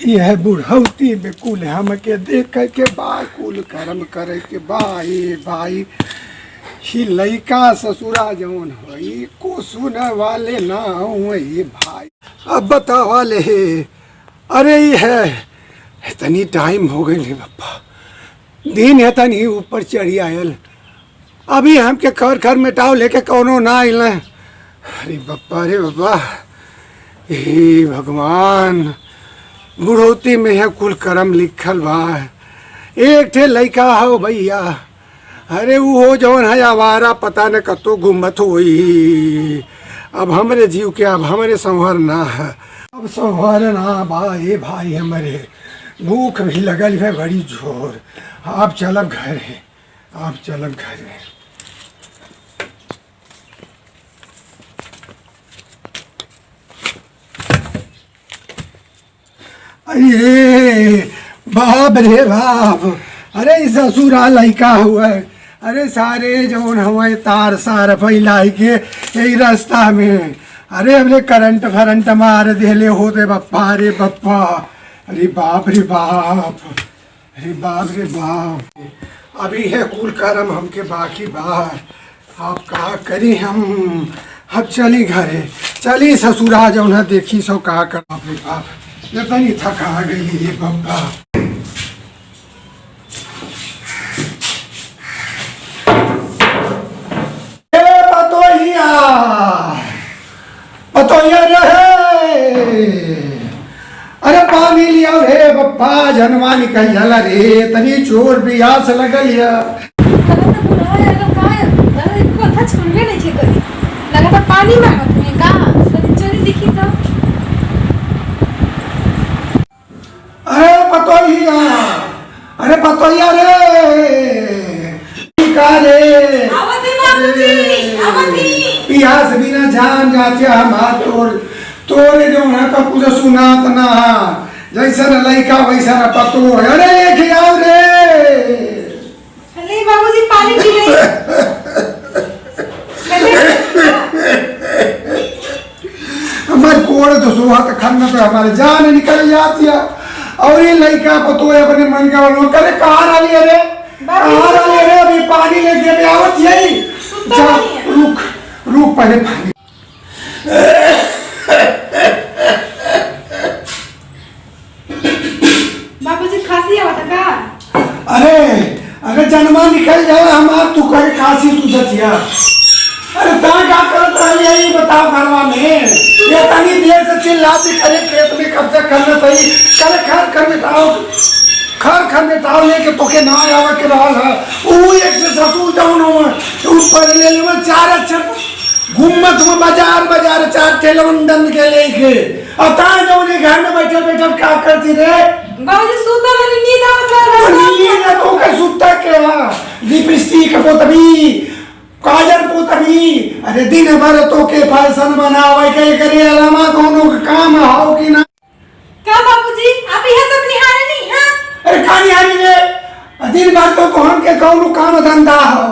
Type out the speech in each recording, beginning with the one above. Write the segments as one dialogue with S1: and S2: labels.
S1: यह बुढ़ौती में कुल हमके देख के बा कुल कर्म करे के भाई ही लइका ससुरा जौन हई को सुने वाले ना हुई भाई। अब बता वाले हे अरे ये है इतनी टाइम हो गई रे बप्पा दिन है तनी ऊपर चढ़ी आयल अभी हमके खर मिटाव लेके कौनो ना आइल। अरे बप्पा हे भगवान बुढ़ौती में है कुल कर्म लिखल बा। एक ठे लइका हो भैया अरे वो जौन है आवारा पता न कतो घूमत होई। अब हमरे जीव के अब हमरे संवर ना है अब संवर ना भाई हमारे भूख भी लगल है बड़ी जोर। आप चलब घरे आप चलब घरे। अरे बाप रे बाप अरे ससुरा लइका हुआ अरे सारे जौन हमारे तार सार फैलाई के यही रास्ता में अरे हमने करंट मार देले होते बप्पा। अरे बप्पा अरे बाप रे बाप अरे बाप रे बाप अभी है कुल कर्म हमके बाकी बार आप कहा करी हम अब चली घरे चली ससुरा जौन है देखी सो कहा कर बाप रे बाप इतनी थका गई ये बप्पा। पतोहिया रहे अरे पानी लिया रे बप्पा जनवा निकल जाला रे तनी चोर बियास लगल या
S2: पानी मांगत में का चोरी दिखी तो
S1: अरे पतोहिया रे का रे पियास बिना जान जाते हमार तोरे जो है का कुछ सुनात ना जैसा न लइका वैसा न पतो है। अरे लेके आओ रे
S2: अरे बाबूजी पानी पी ले
S1: हमारे कोड़ तो सुहात खाना तो हमारे जान निकल जाती है और ये लइका पतो है अपने मन का वो करे कहाँ वाली अरे अभी पानी लेके भी आवत यही रुक पहले पानी।
S2: बाबूजी खांसी आवत का
S1: अरे जन्मा निकल जाए हमार तू करे खांसी सुझतिया। अरे ता क्या करत रही यही बताओ घरवा में ये तनी देर से चिल्लाती करे खेत में कब से करना सही करे खर मिटाओ लेके तोके ना आवा के रहल है वो एक से ससुर जौन हो ऊपर ले ले चार अक्षर घूमत में बाजार चार ठेलवंदन के लेके अब ता जौन घर में बैठल क्या करती रे
S2: बाबूजी सूता वाली नींद आवत है
S1: नींद तो के सूता के लिपस्टिक पोतबी काजल पोतबी अरे दिन भर तो के फैशन बनावे के करे अलावा कोनो काम हो कि ना
S2: का बाबूजी आप यह सब निहारे नहीं हां
S1: अरे कहानी हारी रे दिन भर तो हम के कौन काम धंधा हो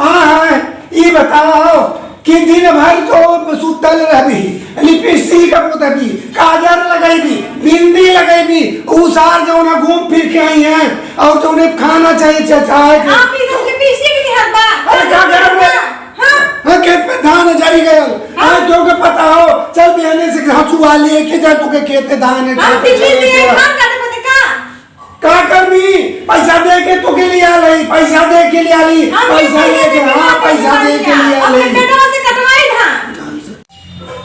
S1: हाँ ये बताओ कि दिन भर तो सुतल रही लिपस्टिक पोतबी काजल लगाई बिंदी लगाई उसार जो ना घूम फिर के आई है और तो उन्हें खाना चाहिए चाहे
S2: आप इस लिपस्टिक नहीं हरबा
S1: अरे क्या कर रहे हां खेत में धान जारी गया आज तो के पता हो चल बिहाने से घासुआ लेके जा तू के खेत में धान है
S2: आप दिल्ली से धान काटे पते का
S1: करबी पैसा दे के तो के लिए आई पैसा दे के लिए आई पैसा लेके हां पैसा दे के लिए आई
S2: पेटवा से कटवाई धान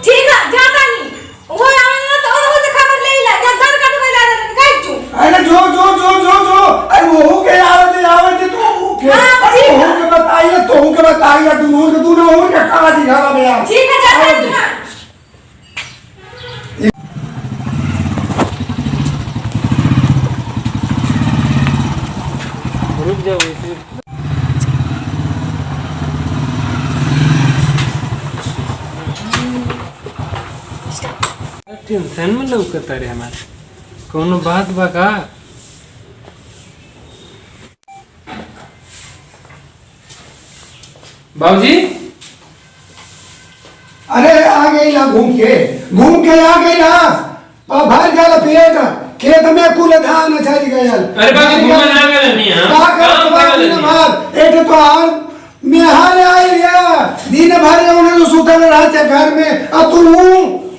S2: ठीक है जाता नहीं वो आवे ना तो वो से खबर ले ला या धान कटवाई ला काट चू
S1: अरे जो अरे वो के आवे तू के हो के बताइए दोनों हो के काला दिखावा में
S2: ठीक है जाता नहीं हां
S3: रुक जाओ इसे टेंशन में लौकत रे हमारे कोनो बात बा का बाबूजी
S1: अरे आ गई ला घूम के आ गई ला भर गया पेट खेत धान झड़ गयल।
S3: अरे बाबू घूमे ना गए नहीं हां
S1: का कर तो दिन भर एक तो आर मेहर आई या दिन भर उन्हें सुतल रहते घर में और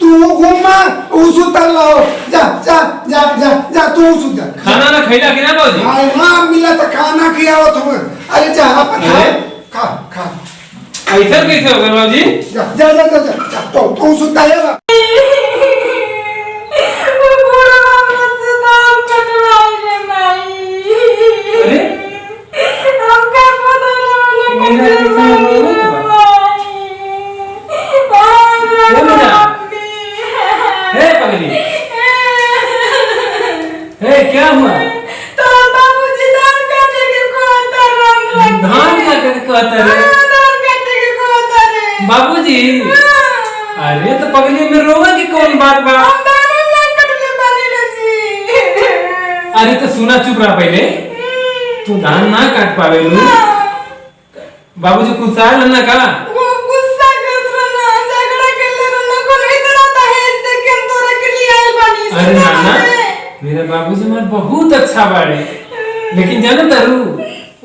S1: तू घूमा उ सुतल रहो। जा जा जा जा जा तू सुत जा।
S3: खाना ना खैला कि ना बाबूजी?
S1: हाय मां मिला तो खाना खियाओ तुम। अरे जा अपन खा खा
S3: ऐसा कैसे होगा बाबूजी?
S1: जा जा जा जा, जा तू सुता है बा।
S3: अरे मेरा कैसा हे पगली हे क्या हुआ?
S2: तो बाबूजी धान काटे के
S3: धान काटे के कहता रे बाबूजी? अरे तो पगली में रोवा की कौन बात बा? अरे तो सुना चुप रहा पहले। तू धान ना काट पावे लू बाबूजी गुस्सा है ना का?
S2: गुस्सा कर रहा झगड़ा कर रहा को नहीं तरता है इससे क्यों तोरा के लिए आई बानी।
S3: अरे नाना मेरे बाबूजी मार बहुत अच्छा बाड़े लेकिन जाना तारू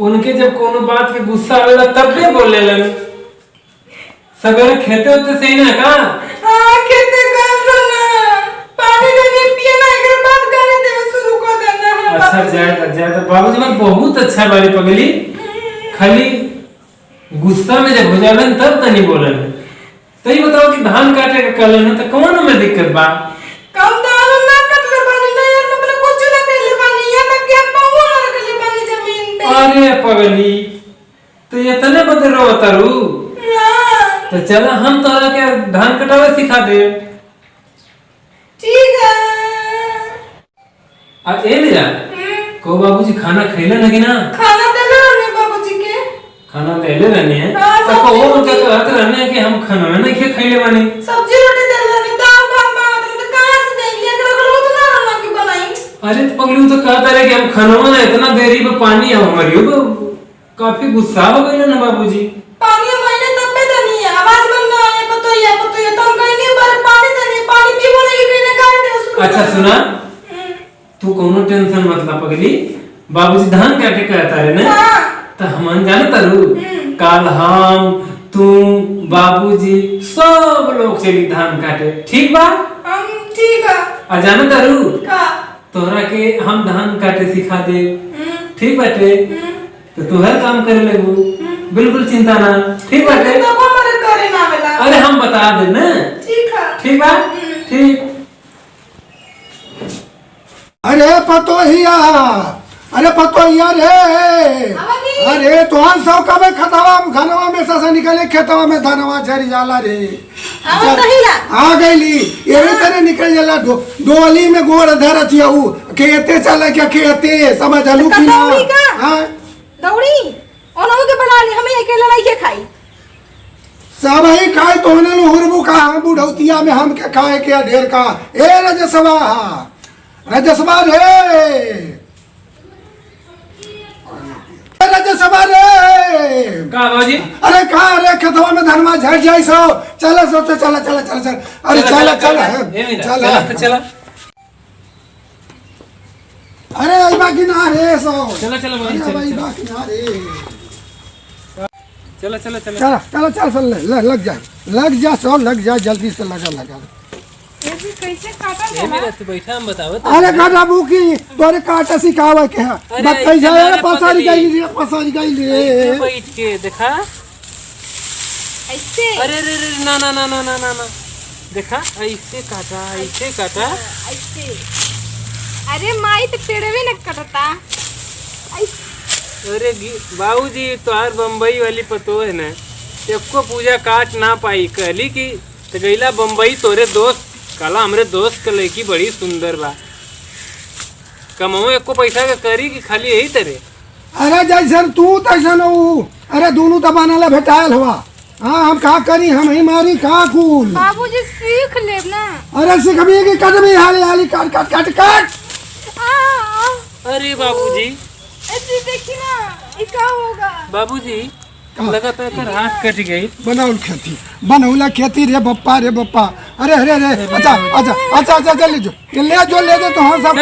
S3: उनके जब कोनो बात के गुस्सा आवेला तब भी बोले लन। सवेरे खेते होते सही ना का?
S2: हां खेते कर ना पानी देने पिए ना एक बात करे दे शुरू कर देना।
S3: अच्छा जाए तो बाबूजी मार बहुत अच्छा बाड़े पगली। खाली गुस्सा में जब हो जावे तब तनी बोलन। तो ये बताओ कि धान काटे के कल ना तो कौन में दिक्कत बा?
S2: कम दाल ना कटले पानी नहीं यार मतलब कुछ ना करले पानी या तक के पाऊ ना रखले पानी जमीन पे।
S3: अरे पगली तो ये तने बदल रो तारू। तो चला हम तोरा के धान कटावे सिखा दे।
S2: ठीक है।
S3: अब ए मेरा को बाबूजी खाना खैले लगी ना?
S2: खाना देले ने बाबूजी के
S3: खाना देले रहने हैं
S2: हाँ,
S3: तो को उनका कहत रहने कि हम खाना नहीं खे खैले बानी।
S2: सब्जी रोटी देले ने दाल भात मांगत तो कहां से देंगे अगर रोज ना रहना की बनाई।
S3: अरे तो पगली तो कहता रहे कि हम खाना ना इतना देरी में पानी है हमारी तो काफी गुस्सा हो गई ना बाबूजी।
S2: पानी महीने तब पे देनी है आवाज बंद ना आए पतो ये तो हम कहीं नहीं बार पानी देनी पानी पीबो नहीं कहीं गाड़ दे।
S3: अच्छा सुना तू कोनो टेंशन मत ला पगली। बाबूजी धान काटे कहता रहे ना तो हम जाने तारू कल हम तू बाबूजी सब लोग चली धान काटे ठीक बा?
S2: हम ठीक है।
S3: आ जाने तारू
S2: का
S3: तोहरा के हम धान काटे सिखा दे ठीक बाटे? तो तू हर काम कर लेबू बिल्कुल चिंता ना ठीक बाटे?
S2: तो मदद करे ना वाला।
S3: अरे हम बता दे ना
S2: ठीक है।
S3: ठीक बा? ठीक।
S1: अरे पतोहिया रे अरे तुहान सब कबे खतवा घनवा में से निकले खेतवा में धनवा झरी जाला रे। आ गईली यही तरह निकल जाला डोली में गोड़ धरत यू खेते चले के खेते समझ लू कि ना? हां
S2: दौड़ी ओनहु के बना ली हमें अकेला नहीं के खाई।
S1: सब ही खाए तो होने लो हुरबू का बुढ़ौतिया में हम के खाए के ढेर का। ए रजसवा रे
S3: का बाबूजी?
S1: अरे कहा रे खेतवा में धनमा झड़ जाई सो चला अरे चला अरे आई बाकी ना रे सो
S3: चला
S1: अरे भाई बाकी ना रे
S3: चला
S1: लग जा जल्दी से लगा
S2: ऐसे कैसे काटा
S3: ये मेरा तू बैठा हम बताओ तो।
S1: अरे काटा बुकी तोरे काटा सिखावे के है बताई जाए रे पसारी गई रे
S3: बैठ के देखा
S2: ऐसे।
S3: अरे रे ना देखा ऐसे काटा
S2: ऐसे। अरे माई तो पेड़वे न कटता।
S3: अरे बाबूजी तोहार बम्बई वाली पतो है ना एको पूजा काट ना पाई कहली कि तो गईला बम्बई तोरे दोस्त कला हमरे दोस्त के लड़की बड़ी सुंदर बा कमाओ एको पैसा का करी कि खाली यही तरह।
S1: अरे जैसन तू तैसन हो अरे दोनों दबाना ला भेटायल हुआ। हाँ हम का करी हम ही मारी का कुल
S2: बाबूजी सीख लेब ना।
S1: अरे सिखबी की कटबी हाली काट
S3: अरे बाबूजी
S2: ऐसे देखी ना ये क्या होगा।
S3: बाबूजी लगा तो एकर हाथ कट गई।
S1: बनौला खेती रे बप्पा अरे अरे अरे अच्छा ले जो तो हम सब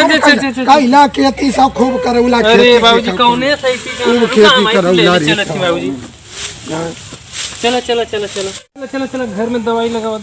S1: कहला खेती सब खूब करौला
S3: अरे बाबूजी कौने सही चीज
S1: खूब खेती करौला रे
S3: बाबूजी। चलो घर में दवाई लगाओ।